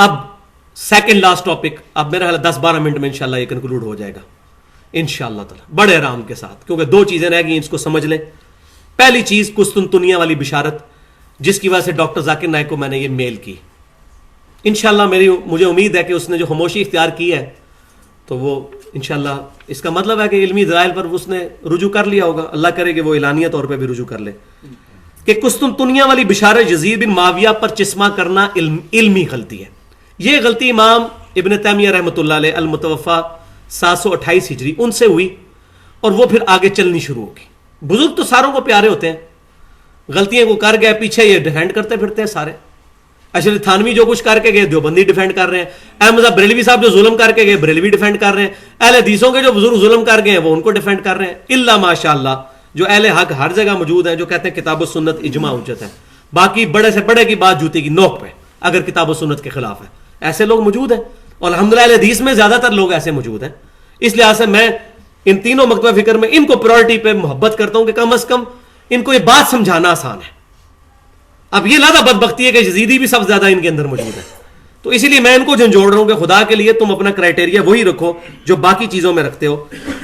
اب second last topic, اب میرا خیال 10-12 منٹ میں انشاءاللہ یہ کنکلوڈ ہو جائے گا انشاءاللہ تعالی بڑے آرام کے ساتھ، کیونکہ 2 چیزیں رہ گئی، اس کو سمجھ لیں. پہلی چیز قسطنطنیہ والی بشارت، جس کی وجہ سے ڈاکٹر ذاکر نائک کو میں نے یہ میل کی. انشاءاللہ مجھے امید ہے کہ اس نے جو خاموشی اختیار کی ہے تو وہ انشاءاللہ اس کا مطلب ہے کہ علمی دلائل پر اس نے رجوع کر لیا ہوگا. اللہ کرے کہ وہ اعلانیہ طور پہ بھی رجوع کر لے کہ قسطنطنیہ والی بشارت یزید بن معاویہ پر چشمہ کرنا علمی غلطی ہے. یہ غلطی امام ابن تیمیہ رحمۃ اللہ علیہ المتوفا 728 ہجری ان سے ہوئی اور وہ پھر آگے چلنی شروع ہوگی. بزرگ تو ساروں کو پیارے ہوتے ہیں، غلطیاں کو کر گئے پیچھے یہ ڈیفینڈ کرتے پھرتے ہیں سارے. اشرف تھانوی جو کچھ کر کے گئے دیوبندی ڈیفینڈ کر رہے ہیں. احمد بریلوی صاحب جو ظلم کر کے گئے بریلوی ڈیفینڈ کر رہے ہیں. اہل حدیثوں کے جو بزرگ ظلم کر گئے ہیں وہ ان کو ڈیفینڈ کر رہے ہیں. الا ماشاء اللہ جو اہل حق ہر جگہ موجود ہیں جو کہتے ہیں کتاب و سنت اجماع حجت ہے، باقی بڑے سے بڑے کی بات جوتے کی نوک پہ اگر کتاب و سنت کے خلاف ہے، ایسے لوگ موجود ہیں. اور الحمدللہ اہل حدیث میں زیادہ تر لوگ ایسے موجود ہیں. اس لحاظ سے میں ان تینوں مکتبہ فکر میں ان کو پرائورٹی پہ محبت کرتا ہوں کہ کم از کم ان کو یہ بات سمجھانا آسان ہے. اب یہ زیادہ بدبختی ہے کہ یزیدی بھی سب زیادہ ان کے اندر موجود ہے، تو اسی لیے میں ان کو جھنجھوڑ رہا ہوں کہ خدا کے لیے تم اپنا کرائٹیریا وہی رکھو جو باقی چیزوں میں رکھتے ہو.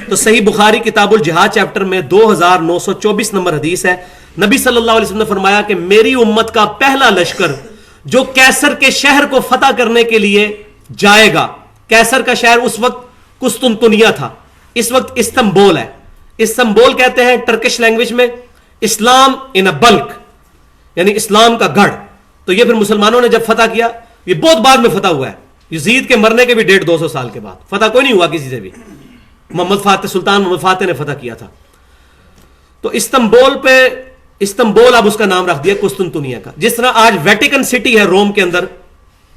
تو صحیح بخاری کتاب الجہاد چیپٹر میں 2924 نمبر حدیث ہے. نبی صلی اللہ علیہ وسلم نے فرمایا کہ میری امت کا پہلا لشکر جو کیسر کے شہر کو فتح کرنے کے لیے جائے گا. کیسر کا شہر اس وقت قسطنطنیہ تھا، اس وقت استنبول ہے. استنبول کہتے ہیں ٹرکش لینگویج میں اسلام ان اے بلک، یعنی اسلام کا گڑھ. تو یہ پھر مسلمانوں نے جب فتح کیا، یہ بہت بعد میں فتح ہوا ہے، یزید کے مرنے کے بھی 150-200 سال کے بعد. فتح کوئی نہیں ہوا کسی سے بھی، محمد فاتح سلطان محمد فاتح نے فتح کیا تھا. تو استنبول اب اس کا نام رکھ دیا قسطنطنیہ کا. جس طرح آج ویٹیکن سٹی ہے روم کے اندر،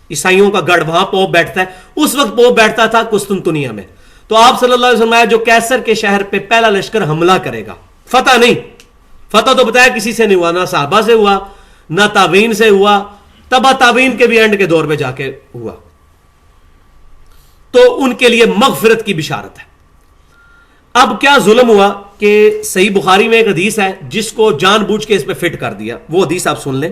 عیسائیوں کا گڑھ، وہاں پوپ بیٹھتا ہے، اس وقت پوپ بیٹھتا تھا قسطنطنیہ میں. تو آپ صلی اللہ علیہ وسلم جو کیسر کے شہر پہ پہلا لشکر حملہ کرے گا، فتح نہیں، فتح تو بتایا کسی سے نہیں ہوا، نہ صحابہ سے ہوا نہ تابعین سے ہوا، تبا تابعین کے بھی اینڈ کے دور پہ جا کے ہوا. تو ان کے لیے مغفرت کی بشارت ہے. اب کیا ظلم ہوا کہ صحیح بخاری میں ایک حدیث ہے جس کو جان بوجھ کے اس پہ فٹ کر دیا. وہ حدیث آپ سن لیں.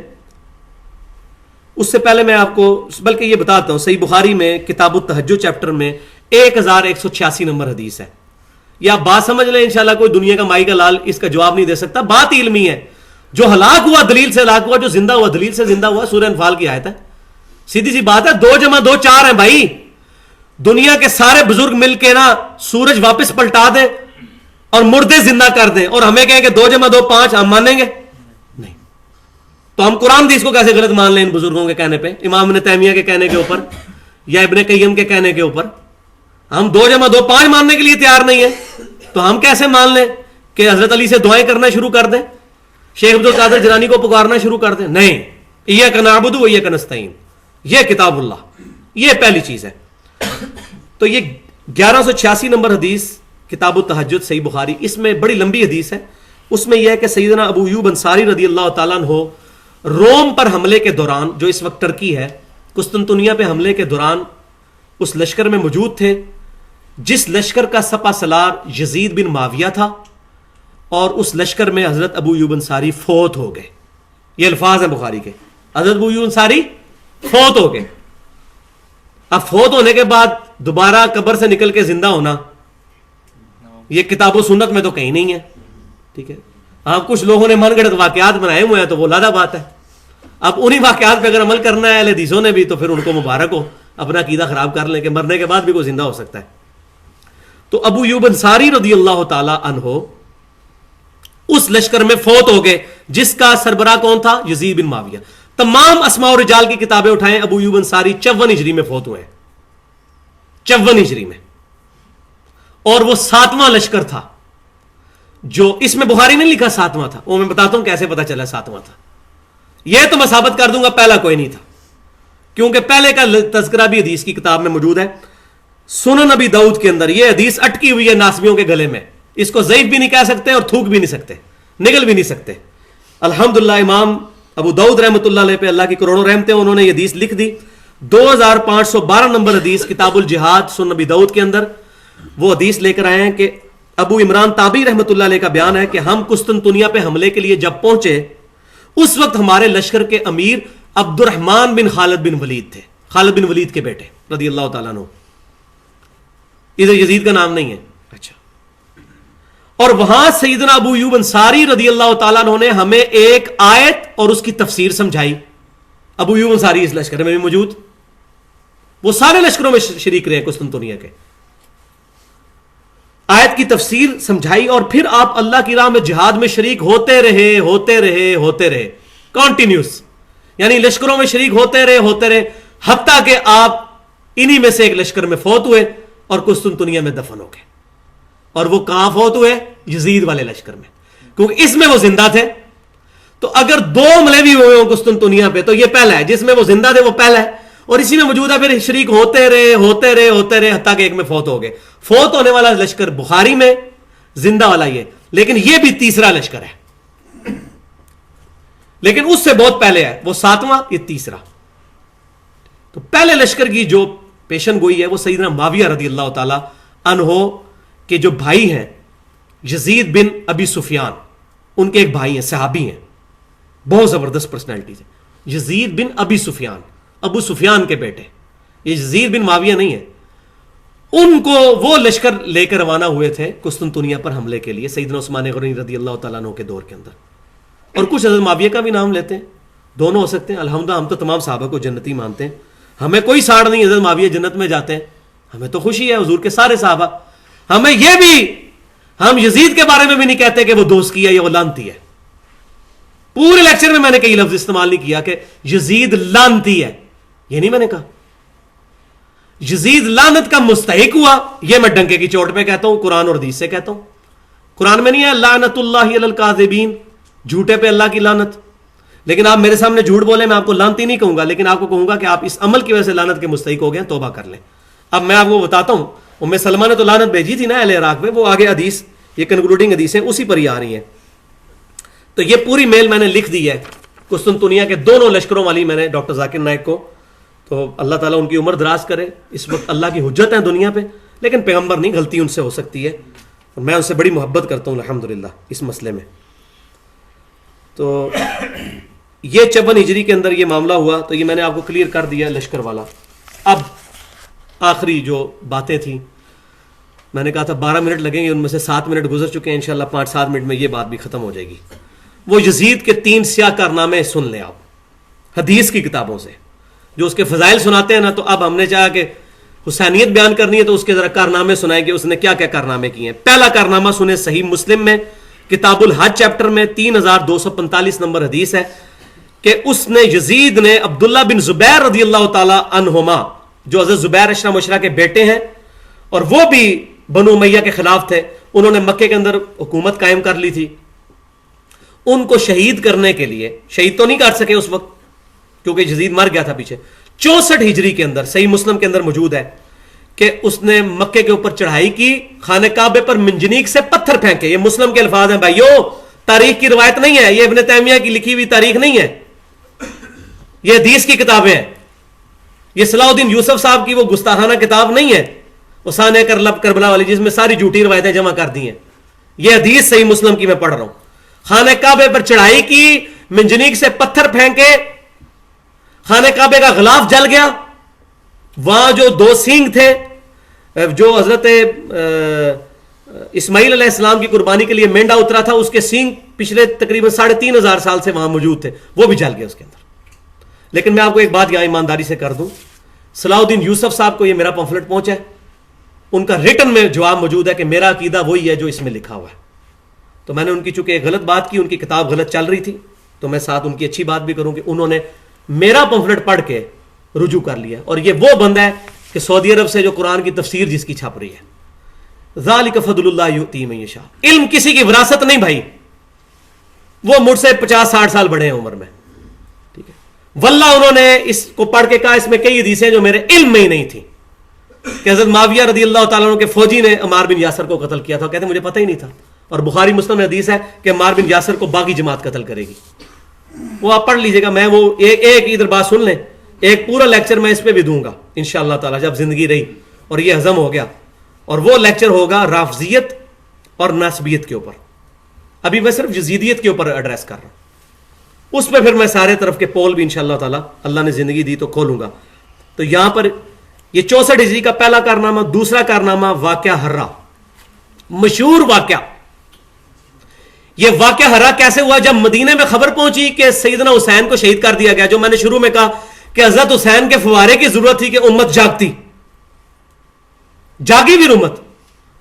اس سے پہلے میں آپ کو بلکہ یہ بتاتا ہوں، صحیح بخاری میں کتاب التہجد چیپٹر میں 1186 نمبر حدیث ہے. یہ آپ بات سمجھ لیں، انشاءاللہ کوئی دنیا کا مائی کا لال اس کا جواب نہیں دے سکتا. بات علمی ہے. جو ہلاک ہوا دلیل سے ہلاک ہوا، جو زندہ ہوا دلیل سے زندہ ہوا. سورہ انفال کی آیت ہے، سیدھی سی بات ہے. 2 + 2 4 ہیں بھائی. دنیا کے سارے بزرگ مل کے نا سورج واپس پلٹا دیں اور مردے زندہ کر دیں اور ہمیں کہیں کہ 2 + 2 5، ہم مانیں گے نہیں. تو ہم قرآن حدیث کو کیسے غلط مان لیں ان بزرگوں کے کہنے پہ، امام ابن تیمیہ کے کہنے کے اوپر یا ابن قیم کے کہنے کے اوپر. ہم 2 + 2 5 ماننے کے لیے تیار نہیں ہیں، تو ہم کیسے مان لیں کہ حضرت علی سے دعائیں کرنا شروع کر دیں، شیخ عبد القادر جیلانی کو پکارنا شروع کر دیں؟ نہیں. ایاک نعبد و ایاک نستعین، یہ کتاب اللہ، یہ پہلی چیز ہے. تو یہ 1186 نمبر حدیث کتاب التہجد صحیح بخاری، اس میں بڑی لمبی حدیث ہے. اس میں یہ ہے کہ سیدنا ابو ایوب انصاری رضی اللہ تعالیٰ عنہ روم پر حملے کے دوران، جو اس وقت ترکی ہے، قسطنطنیہ پہ حملے کے دوران اس لشکر میں موجود تھے جس لشکر کا سپہ سالار یزید بن معاویہ تھا، اور اس لشکر میں حضرت ابو ایوب انصاری فوت ہو گئے. یہ الفاظ ہیں بخاری کے، حضرت ابو ایوب انصاری فوت ہو گئے. اب فوت ہونے کے بعد دوبارہ قبر سے نکل کے زندہ ہونا، یہ کتاب و سنت میں تو کہیں نہیں ہے. ٹھیک ہے، ہاں کچھ لوگوں نے من گھڑت واقعات بنائے ہوئے ہیں تو وہ علیحدہ بات ہے. اب انہی واقعات پہ اگر عمل کرنا ہے اہل حدیثوں نے بھی تو پھر ان کو مبارک ہو، اپنا عقیدہ خراب کر لیں کہ مرنے کے بعد بھی کوئی زندہ ہو سکتا ہے. تو ابو ایوب انصاری رضی اللہ تعالی عنہ اس لشکر میں فوت ہو گئے جس کا سربراہ کون تھا؟ یزید بن معاویہ. تمام اسماء و رجال کی کتابیں اٹھائیں، ابو ایوب انصاری 54 ہجری میں فوت ہوئے ہیں، 54 ہجری میں. اور وہ 7واں لشکر تھا، جو اس میں بخاری نے لکھا 7واں تھا، وہ میں بتاتا ہوں کیسے پتا چلا 7واں تھا. یہ تو میں ثابت کر دوں گا پہلا کوئی نہیں تھا، کیونکہ پہلے کا تذکرہ بھی حدیث کی کتاب میں موجود ہے. سنن نبی داؤد کے اندر یہ حدیث اٹکی ہوئی ہے ناسبیوں کے گلے میں. اس کو ضعیف بھی نہیں کہہ سکتے اور تھوک بھی نہیں سکتے، نگل بھی نہیں سکتے. الحمدللہ امام ابو داؤد رحمۃ اللہ علیہ پہ اللہ کی کروڑوں رحمتیں، انہوں نے یہ حدیث لکھ دی. 2512 نمبر حدیث کتاب الجہاد سنن نبی داؤد کے اندر وہ حدیث لے کر آئے ہیں کہ ابو عمران تابعی رحمۃ اللہ علیہ کا بیان ہے کہ ہم قسطنطنیہ پہ حملے کے لیے جب پہنچے، اس وقت ہمارے لشکر کے امیر عبد الرحمن بن خالد بن ولید تھے. خالد بن ولید کے بیٹے رضی اللہ تعالیٰ عنہ. ادھر یزید کا نام نہیں ہے. اچھا. اور وہاں سیدنا ابو ایوب انصاری رضی اللہ تعالیٰ عنہ نے ہمیں ایک آیت اور اس کی تفسیر سمجھائی. ابو ایوب انصاری اس لشکر میں بھی موجود, وہ سارے لشکروں میں شریک رہے قسطنطنیہ کے. آیت کی تفسیر سمجھائی اور پھر آپ اللہ کی راہ میں جہاد میں شریک ہوتے رہے کنٹینیوس, یعنی لشکروں میں شریک ہوتے رہے حتیٰ کہ آپ انہی میں سے ایک لشکر میں فوت ہوئے اور قسطنطنیہ میں دفن ہو گئے. اور وہ کہاں فوت ہوئے؟ یزید والے لشکر میں, کیونکہ اس میں وہ زندہ تھے. تو اگر دو ملیوی ہوئے ہوں قسطنطنیہ پہ تو یہ پہلا ہے, جس میں وہ زندہ تھے وہ پہلا ہے, اور اسی میں موجود ہے. پھر شریک ہوتے رہے حتیٰ کہ ایک میں فوت ہو گئے. فوت ہونے والا لشکر بخاری میں, زندہ والا یہ, لیکن یہ بھی تیسرا لشکر ہے, لیکن اس سے بہت پہلے ہے, وہ 7واں, یہ تیسرا. تو پہلے لشکر کی جو پیشن گوئی ہے وہ سیدنا معاویہ رضی اللہ تعالی عنہ کے جو بھائی ہیں یزید بن ابی سفیان, ان کے ایک بھائی ہیں, صحابی ہیں, بہت زبردست پرسنالٹیز ہیں. یزید بن ابی سفیان, ابو سفیان کے بیٹے, یہ یزید بن معاویہ نہیں ہے. ان کو وہ لشکر لے کر روانہ ہوئے تھے قسطنطنیہ پر حملے کے لیے سیدنا عثمان غنی رضی اللہ تعالیٰ عنہ کے دور کے اندر. اور کچھ حضرت معاویہ کا بھی نام لیتے ہیں, دونوں ہو سکتے ہیں. الحمدللہ ہم تو تمام صحابہ کو جنتی مانتے ہیں, ہمیں کوئی ساڑ نہیں حضرت معاویہ جنت میں جاتے ہیں, ہمیں تو خوشی ہے حضور کے سارے صحابہ. ہمیں یہ بھی, ہم یزید کے بارے میں بھی نہیں کہتے کہ وہ دوست کی ہے یا وہ لانتی ہے. پورے لیکچر میں نے کئی لفظ استعمال نہیں کیا کہ یزید لانتی ہے, یہ نہیں میں نے کہا. یزید لعنت کا مستحق ہوا, یہ میں ڈنکے کی چوٹ پہ کہتا ہوں, قرآن اور حدیث سے کہتا ہوں. قرآن میں نہیں ہے لعنت اللہ علی الکاذبین, جھوٹے پہ اللہ کی لعنت. لیکن آپ میرے سامنے جھوٹ بولے, میں آپ کو لعنتی نہیں کہوں گا, لیکن آپ کو کہوں گا کہ آپ اس عمل کی وجہ سے لعنت کے مستحق ہو گئے, توبہ کر لیں. اب میں آپ کو بتاتا ہوں, ام سلمہ نے تو لعنت بھیجی تھی نا اہل عراق میں, وہ آگے حدیث, یہ کنکلوڈنگ حدیث ہیں اسی پر ہی آ رہی ہیں. تو یہ پوری میل میں نے لکھ دی ہے قسطنطنیہ کے دونوں لشکروں والی, میں نے ڈاکٹر ذاکر نائک کو. تو اللہ تعالیٰ ان کی عمر دراز کرے. اس وقت اللہ کی حجت ہے دنیا پہ, لیکن پیغمبر نہیں, غلطی ان سے ہو سکتی ہے, اور میں ان سے بڑی محبت کرتا ہوں الحمدللہ اس مسئلے میں. تو یہ 54 ہجری کے اندر یہ معاملہ ہوا. تو یہ میں نے آپ کو کلیئر کر دیا لشکر والا. اب آخری جو باتیں تھیں, میں نے کہا تھا 12 منٹ لگیں گے, ان میں سے 7 منٹ گزر چکے ہیں, انشاءاللہ 5-7 منٹ میں یہ بات بھی ختم ہو جائے گی. وہ یزید کے 3 سیاہ کارنامے سن لیں آپ حدیث کی کتابوں سے, جو اس کے فضائل سناتے ہیں نا. تو اب ہم نے چاہا کہ حسینیت بیان کرنی ہے تو اس کے ذرا کارنامے سنائیں کہ اس نے کیا کیا کارنامے کیے ہیں. پہلا کارنامہ سنیں, صحیح مسلم میں کتاب الحج چیپٹر میں 3245 نمبر حدیث ہے کہ اس نے, یزید نے عبداللہ بن زبیر رضی اللہ تعالی عنہما, جو حضرت زبیر اشرا مشرا کے بیٹے ہیں اور وہ بھی بنو امیہ کے خلاف تھے, انہوں نے مکے کے اندر حکومت قائم کر لی تھی, ان کو شہید کرنے کے لیے, شہید تو نہیں کر سکے اس وقت کیونکہ یزید مر گیا تھا پیچھے, 64 ہجری کے اندر صحیح مسلم کے اندر موجود ہے کہ اس نے مکے کے اوپر چڑھائی کی, خانہ کعبے پر منجنیق سے پتھر پھینکے. یہ مسلم کے الفاظ ہیں بھائیو, تاریخ کی روایت نہیں ہے, یہ ابن تیمیہ کی لکھی ہوئی تاریخ نہیں ہے, یہ حدیث کی کتابیں ہیں. یہ صلاح الدین یوسف صاحب کی وہ گستاخانہ کتاب نہیں ہے اسانیہ کربلا والی, جس میں ساری جھوٹی روایتیں جمع کر دی ہیں. یہ حدیث صحیح مسلم کی میں پڑھ رہا ہوں. خانہ کعبے پر چڑھائی کی, منجنیق سے پتھر پھینکے, خانہ کعبے کا غلاف جل گیا. وہاں جو 2 سینگ تھے, جو حضرت اسماعیل علیہ السلام کی قربانی کے لیے مینڈا اترا تھا, اس کے سینگ پچھلے تقریباً 3500 سال سے وہاں موجود تھے, وہ بھی جل گئے اس کے اندر. لیکن میں آپ کو ایک بات یہاں ایمانداری سے کر دوں, صلاح الدین یوسف صاحب کو یہ میرا پمفلٹ پہنچا ہے, ان کا ریٹن میں جواب موجود ہے کہ میرا عقیدہ وہی ہے جو اس میں لکھا ہوا ہے. تو میں نے ان کی چونکہ ایک غلط بات کی, ان کی کتاب غلط چل رہی تھی, تو میں ساتھ ان کی اچھی بات بھی کروں کہ انہوں نے میرا پمفلٹ پڑھ کے رجوع کر لیا. اور یہ وہ بندہ ہے کہ سعودی عرب سے جو قرآن کی تفسیر جس کی چھپ رہی ہے, ذالک فضل اللہ یؤتی من یشاء. علم کسی کی وراثت نہیں بھائی, وہ مجھ سے 50-60 سال بڑے ہیں عمر میں, ٹھیک ہے. واللہ انہوں نے اس کو پڑھ کے کہا اس میں کئی حدیثیں جو میرے علم میں ہی نہیں تھی, کہ حضرت معاویہ رضی اللہ تعالیٰ عنہ کے فوجی نے عمار بن یاسر کو قتل کیا تھا. کہتے ہیں مجھے پتہ ہی نہیں تھا. اور بخاری مسلم میں حدیث ہے کہ عمار بن یاسر کو باغی جماعت قتل کرے گی. وہ آپ پڑھ لیجئے گا, میں وہ ایک ادھر بات سن لیں, ایک پورا لیکچر میں اس پہ بھی دوں گا انشاءاللہ تعالی جب زندگی رہی اور یہ ہضم ہو گیا. اور وہ لیکچر ہوگا رافضیت اور ناسبیت کے اوپر. ابھی میں صرف یزیدیت کے اوپر ایڈریس کر رہا ہوں, اس پہ پھر میں سارے طرف کے پول بھی انشاءاللہ تعالی اللہ نے زندگی دی تو کھولوں گا, تو یہاں پر یہ 64 ہجری کا پہلا کارنامہ. دوسرا کارنامہ واقعہ ہرا، مشہور واقعہ. یہ واقعہ ہرا کیسے ہوا؟ جب مدینے میں خبر پہنچی کہ سیدنا حسین کو شہید کر دیا گیا، جو میں نے شروع میں کہا کہ حضرت حسین کے فوارے کی ضرورت تھی کہ امت جاگتی، جاگی بھی امت.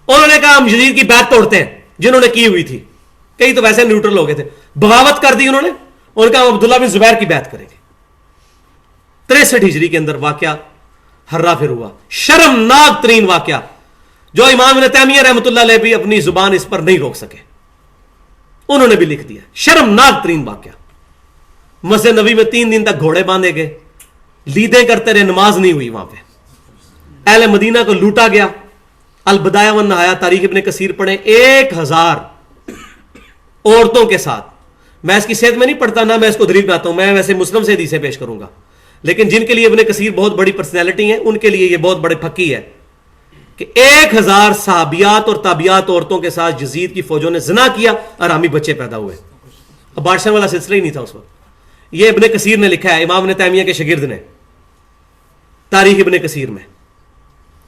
انہوں نے کہا ہم یزید کی بیعت توڑتے ہیں جنہوں نے کی ہوئی تھی. کئی تو ویسے نیوٹرل ہو گئے تھے، بغاوت کر دی انہوں نے. انہوں نے کہا ہم عبداللہ بن زبیر کی بیعت کریں گے. 63 ہجری کے اندر واقعہ ہرا پھر ہوا، شرمناک ترین واقعہ، جو امام ابن تیمیہ رحمۃ اللہ علیہ بھی اپنی زبان اس پر نہیں روک سکے. انہوں نے بھی لکھ دیا شرمناک ترین واقعہ. مسجد نبی میں 3 دن تک گھوڑے باندھے گئے، لیدیں کرتے رہے، نماز نہیں ہوئی وہاں پہ. اہل مدینہ کو لوٹا گیا. البدایہ والنہایہ تاریخ ابن کثیر پڑھیں، 1000 عورتوں کے ساتھ. میں اس کی صحت میں نہیں پڑھتا، نہ میں اس کو دلیل بناتا ہوں، میں ویسے مسلم سے حدیثیں پیش کروں گا. لیکن جن کے لیے ابن کثیر بہت بڑی پرسنالٹی ہیں، ان کے لیے یہ بہت بڑے پھکی ہے کہ 1000 صحابیات اور تابعات عورتوں کے ساتھ یزید کی فوجوں نے زنا کیا اور حامی بچے پیدا ہوئے. اب بادشاہ والا سلسلہ ہی نہیں تھا اس وقت. یہ ابن کثیر نے لکھا ہے، امام ابن تیمیہ کے شاگرد نے، تاریخ ابن کثیر میں.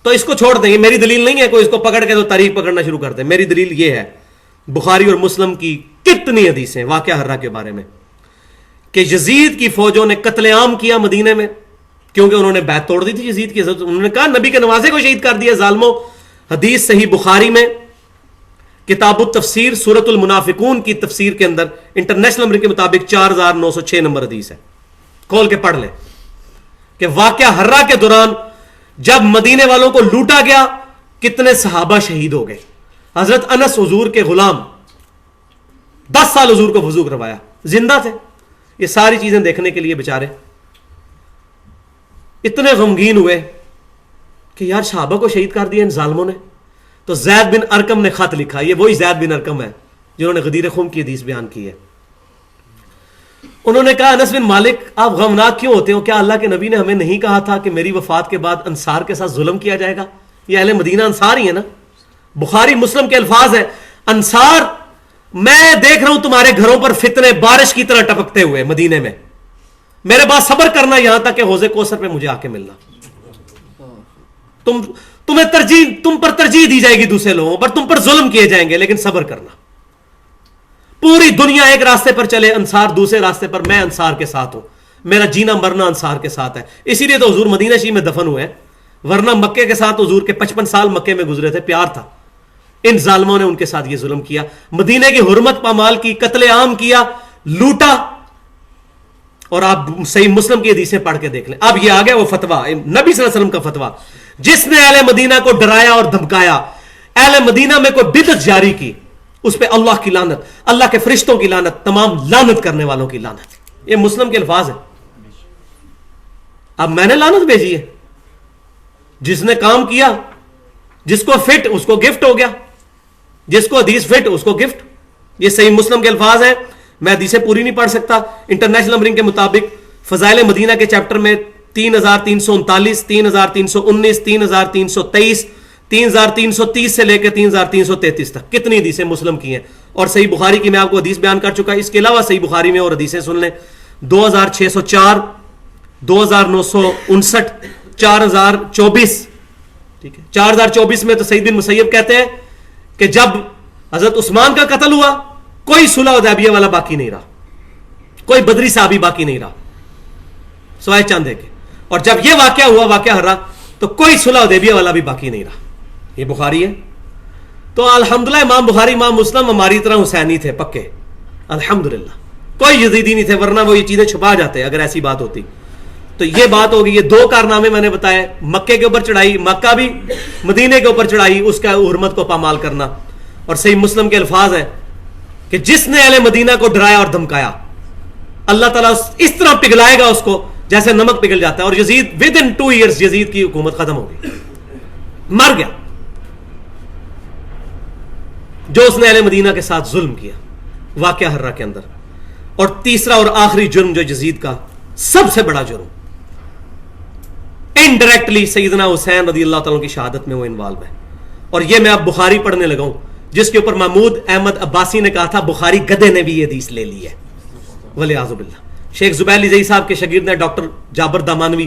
تو اس کو چھوڑ دیں، یہ میری دلیل نہیں ہے، کوئی اس کو پکڑ کے تو تاریخ پکڑنا شروع کر دیں. میری دلیل یہ ہے، بخاری اور مسلم کی کتنی حدیثیں واقعہ ہرا کے بارے میں کہ یزید کی فوجوں نے قتل عام کیا مدینے میں، کیونکہ انہوں نے بیعت توڑ دی تھی یزید کی. انہوں نے کہا نبی کے نوازے کو شہید کر دیا ظالموں. حدیث صحیح بخاری میں کتاب التفسیر سورۃ المنافقون کی تفسیر کے اندر انٹرنیشنل نمبر کے مطابق 4906 نمبر حدیث ہے، کھول کے پڑھ لیں کہ واقعہ ہرا کے دوران جب مدینے والوں کو لوٹا گیا کتنے صحابہ شہید ہو گئے. حضرت انس حضور کے غلام، 10 سال حضور کو وضو کروایا، زندہ تھے. یہ ساری چیزیں دیکھنے کے لیے بیچارے اتنے غمگین ہوئے کہ یار صحابہ کو شہید کر دیا ان ظالموں نے. تو زید بن ارقم نے خط لکھا. یہ وہی زید بن ارقم ہے جنہوں نے غدیر خم کی حدیث بیان کی ہے. انہوں نے کہا انس بن مالک آپ غمناک کیوں ہوتے ہو؟ کیا اللہ کے نبی نے ہمیں نہیں کہا تھا کہ میری وفات کے بعد انصار کے ساتھ ظلم کیا جائے گا؟ یہ اہل مدینہ انصار ہی ہے نا. بخاری مسلم کے الفاظ ہیں، انصار میں دیکھ رہا ہوں تمہارے گھروں پر فتنے بارش کی طرح ٹپکتے ہوئے مدینے میں، میرے بعد صبر کرنا یہاں تک کہ حوض کوثر پہ مجھے آ کے ملنا. تم پر ترجیح دی جائے گی دوسرے لوگوں پر، تم پر ظلم کیے جائیں گے، لیکن صبر کرنا. پوری دنیا ایک راستے پر چلے، انصار دوسرے راستے پر، میں انصار کے ساتھ ہوں، میرا جینا مرنا انصار کے ساتھ ہے. اسی لیے تو حضور مدینہ شریف میں دفن ہوئے ہیں، ورنہ مکے کے ساتھ حضور کے 55 سال مکے میں گزرے تھے، پیار تھا. ان ظالموں نے ان کے ساتھ یہ ظلم کیا، مدینے کی حرمت پامال کی، قتل عام کیا، لوٹا. اور آپ صحیح مسلم کی حدیثیں پڑھ کے دیکھ لیں. اب یہ آ گیا وہ فتویٰ، نبی صلی اللہ علیہ وسلم کا فتویٰ، جس نے اہل مدینہ کو ڈرایا اور دھمکایا، اہل مدینہ میں کوئی بدعت جاری کی، اس پہ اللہ کی لعنت، اللہ کے فرشتوں کی لعنت، تمام لعنت کرنے والوں کی لعنت. یہ مسلم کے الفاظ ہیں. اب میں نے لعنت بھیجی ہے، جس نے کام کیا، جس کو فٹ اس کو گفٹ ہو گیا، جس کو حدیث فٹ اس کو گفٹ. یہ صحیح مسلم کے الفاظ ہیں. میں حدیثیں پوری نہیں پڑھ سکتا. انٹرنیشنل نمبرنگ کے مطابق فضائل مدینہ کے چیپٹر میں 3339 3319 3323 3330 سے لے کے 3333 تک کتنی حدیثیں مسلم کی ہیں. اور صحیح بخاری کی میں آپ کو حدیث بیان کر چکا. اس کے علاوہ صحیح بخاری میں اور حدیثیں سن لیں، 2604 2959 4024. ٹھیک ہے، 4024 میں تو سعید بن مسیب کہتے ہیں کہ جب حضرت عثمان کا قتل ہوا کوئی صلح حدیبیہ والا باقی نہیں رہا، کوئی بدری صحابی باقی نہیں رہا سوائے چاند کے. اور جب یہ واقعہ ہوا، واقعہ ہرا، تو کوئی صلح حدیبیہ والا بھی باقی نہیں رہا. یہ بخاری ہے. تو الحمدللہ امام بخاری امام مسلم ہماری طرح حسینی تھے پکے، الحمدللہ کوئی یزیدی نہیں تھے، ورنہ وہ یہ چیزیں چھپا جاتے اگر ایسی بات ہوتی. تو یہ بات ہوگی. یہ 2 کارنامے میں نے بتائے، مکے کے اوپر چڑھائی، مکہ بھی مدینے کے اوپر چڑھائی، اس کا حرمت کو پامال کرنا. اور صحیح مسلم کے الفاظ ہیں کہ جس نے اہل مدینہ کو ڈرایا اور دھمکایا، اللہ تعالیٰ اس طرح پگھلائے گا اس کو جیسے نمک پگھل جاتا ہے. اور یزید within 2 years یزید کی حکومت ختم ہو گئی، مر گیا، جو اس نے اہل مدینہ کے ساتھ ظلم کیا واقعہ ہرا کے اندر. اور تیسرا اور آخری جرم جو یزید کا سب سے بڑا جرم، انڈائریکٹلی سیدنا حسین رضی اللہ تعالیٰ کی شہادت میں وہ انوالو ہے. اور یہ میں اب بخاری پڑھنے لگا ہوں، جس کے اوپر محمود احمد عباسی نے کہا تھا بخاری گدھے نے بھی یہ حدیث لے لی ہے، ولیعاذ باللہ. شیخ زبیر علی زئی صاحب کے شاگرد ہیں ڈاکٹر جابر دامانوی،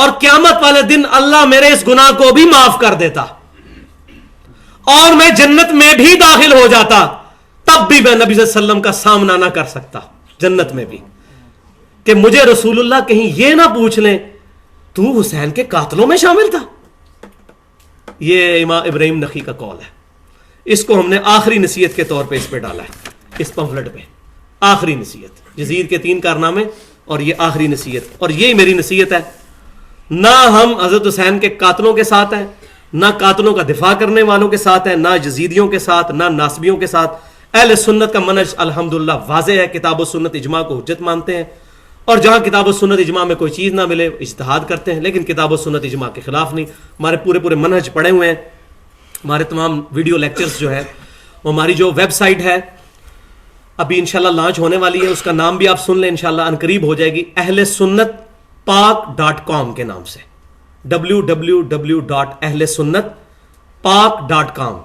اور قیامت والے دن اللہ میرے اس گناہ کو بھی معاف کر دیتا اور میں جنت میں بھی داخل ہو جاتا، تب بھی میں نبی صلی اللہ علیہ وسلم کا سامنا نہ کر سکتا جنت میں بھی، کہ مجھے رسول اللہ کہیں یہ نہ پوچھ لیں تو حسین کے قاتلوں میں شامل تھا۔ یہ امام ابراہیم نخعی کا قول ہے، اس کو ہم نے آخری نصیحت کے طور پہ اس پہ ڈالا ہے، اس پمفلٹ پہ آخری نصیحت، یزید کے 3 کارنامے اور یہ آخری نصیحت، اور یہی میری نصیحت ہے۔ نہ ہم حضرت حسین کے قاتلوں کے ساتھ ہیں، نہ قاتلوں کا دفاع کرنے والوں کے ساتھ ہیں، نہ یزیدیوں کے ساتھ، نہ ناصبیوں کے ساتھ۔ اہل سنت کا منہج الحمدللہ واضح ہے، کتاب و سنت اجماع کو حجت مانتے ہیں، اور جہاں کتاب و سنت اجماع میں کوئی چیز نہ ملے اجتہاد کرتے ہیں، لیکن کتاب و سنت اجماع کے خلاف نہیں۔ ہمارے پورے منہج پڑے ہوئے ہیں، ہمارے تمام ویڈیو لیکچرز جو ہے، ہماری جو ویب سائٹ ہے ابھی انشاءاللہ لانچ ہونے والی ہے، اس کا نام بھی آپ سن لیں، انشاءاللہ عنقریب ہو جائے گی، اہل سنت پاک.com کے نام سے، www.ahlsunnatpak.com۔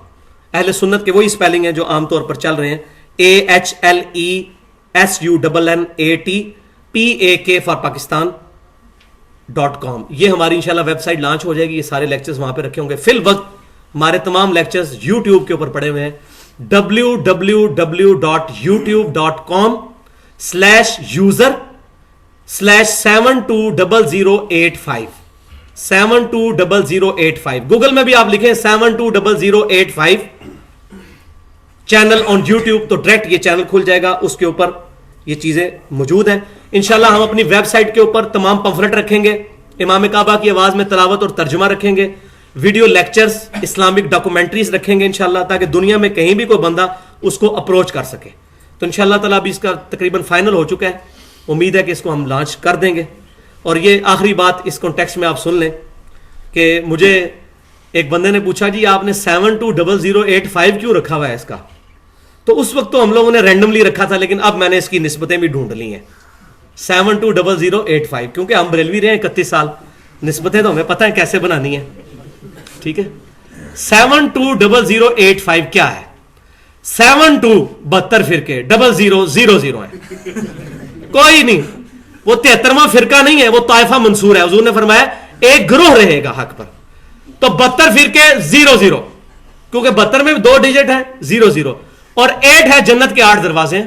اہل سنت کے وہی سپیلنگ ہیں جو عام طور پر چل رہے ہیں، AHLESUNNATPAK فار پاکستان.com۔ یہ ہماری انشاءاللہ ویب سائٹ لانچ ہو جائے گی، یہ سارے لیکچرز وہاں پہ رکھے ہوں گے۔ فی الوقت ہمارے تمام لیکچرز یوٹیوب کے اوپر پڑے ہوئے ہیں، www.youtube.com/user/720085 720085۔ گوگل میں بھی آپ لکھیں 720085 چینل آن یوٹیوب، تو ڈائریکٹ یہ چینل کھل جائے گا، اس کے اوپر یہ چیزیں موجود ہیں۔ انشاءاللہ ہم اپنی ویب سائٹ کے اوپر تمام پمفلٹ رکھیں گے، امام کعبہ کی آواز میں تلاوت اور ترجمہ رکھیں گے، ویڈیو لیکچرز، اسلامک ڈاکومنٹریز رکھیں گے انشاءاللہ، تاکہ دنیا میں کہیں بھی کوئی بندہ اس کو اپروچ کر سکے۔ تو انشاءاللہ تعالیٰ ابھی اس کا تقریباً فائنل ہو چکا ہے، امید ہے کہ اس کو ہم لانچ کر دیں گے۔ اور یہ آخری بات اس کانٹیکسٹ میں آپ سن لیں کہ مجھے ایک بندے نے پوچھا جی آپ نے 720085 کیوں رکھا ہوا ہے اس کا؟ تو اس وقت تو ہم لوگوں نے رینڈملی رکھا تھا، لیکن اب میں نے اس کی نسبتیں بھی ڈھونڈ لی ہیں، 720085، کیونکہ ہم بریلوی رہے ہیں 31 سال، نسبتیں تو ہمیں پتہ ہے کیسے بنانی ہے، ٹھیک ہے۔ 720085 کیا ہے؟ 72 فرقے، 0000 ہیں، کوئی نہیں، وہ 73واں فرقہ نہیں ہے، وہ طائفہ منصور ہے، حضور نے فرمایا ایک گروہ رہے گا حق پر، تو 72 فرقے 00، کیونکہ 72 میں 2 ڈیجٹ ہے 00، اور 8 ہے جنت کے 8 دروازے ہیں،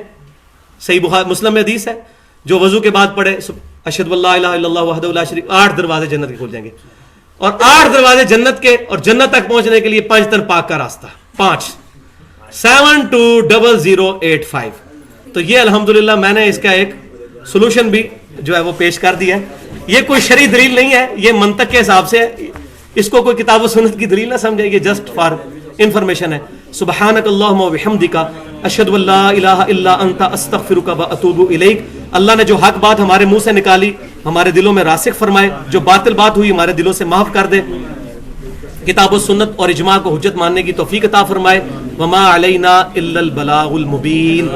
صحیح بخاری مسلم میں حدیث ہے، جو وضو کے بعد پڑھے اشہد ان لا الہ الا اللہ وحدہ لا شریک، 8 دروازے جنت کے کھل جائیں گے، اور 8 دروازے جنت کے، اور جنت تک پہنچنے کے لیے 5 تن پاک کا راستہ، 5 720085۔ تو یہ الحمدللہ میں نے اس کا ایک سولوشن بھی جو ہے وہ پیش کر دیا ہے۔ یہ کوئی شرعی دلیل نہیں ہے، یہ منطق کے حساب سے، اس کو کوئی کتاب و سنت کی دلیل نہ سمجھے، یہ جسٹ فار انفارمیشن ہے۔ سبحانک اللہم و بحمدک، اشہد ان لا الہ الا انت، استغفرک و اتوب الیک۔ اللہ نے جو حق بات ہمارے منہ سے نکالی ہمارے دلوں میں راسخ فرمائے، جو باطل بات ہوئی ہمارے دلوں سے معاف کر دے، کتاب و سنت اور اجماع کو حجت ماننے کی توفیق عطا فرمائے۔ وما علینا الا البلاغ المبین۔